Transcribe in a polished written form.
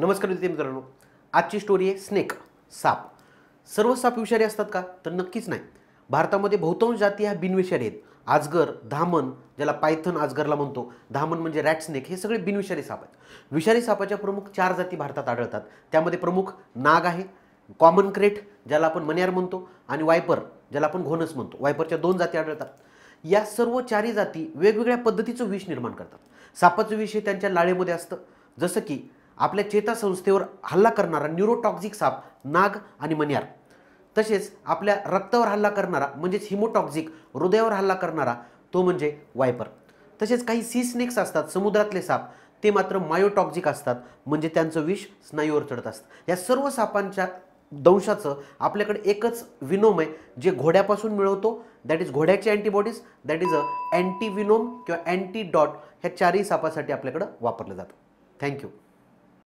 नमस्कार विद्यार्थी मित्रांनो, आजची स्टोरी आहे स्नेक, साप. सर्व साप विषारी असतात का? तर नक्कीच नाही. भारतामध्ये बहुतांश जाती ह्या बिनविषारी आहेत. आजगर, धामण, ज्याला पायथन आजगरला म्हणतो, धामण म्हणजे रॅट स्नेक, हे सगळे बिनविषारी साप आहेत. विषारी सापाच्या प्रमुख 4 जाती भारतात आढळतात. त्यामध्ये प्रमुख नाग आहे, कॉमन क्रेट ज्याला आपण मण्यार म्हणतो, आणि वायपर ज्याला आपण घोणस म्हणतो. वायपरच्या 2 जाती आढळतात. या सर्व 4ही जाती वेगवेगळ्या पद्धतीचं विष निर्माण करतात. सापाचं विष हे त्यांच्या लाळेमध्ये असतं. जसं की आपल्या चेतासंस्थेवर हल्ला करणारा न्यूरोटॉक्सिक साप नाग आणि मण्यार, तसेच आपल्या रक्तावर हल्ला करणारा म्हणजेच हिमोटॉक्सिक हृदयावर हल्ला करणारा तो म्हणजे वायपर. तसेच काही सी स्नेक्स असतात, समुद्रातले साप, ते मात्र मायोटॉक्सिक असतात, म्हणजे त्यांचं विष स्नायूवर चढत असतं. या सर्व सापांच्या दंशाचं आपल्याकडे एकच विनोम आहे, जे घोड्यापासून मिळवतो, दॅट इज घोड्याचे अँटीबॉडीज, दॅट इज अँटीविनोम किंवा अँटीडॉट. ह्या 4ही सापासाठी आपल्याकडं वापरलं जातं. थँक्यू.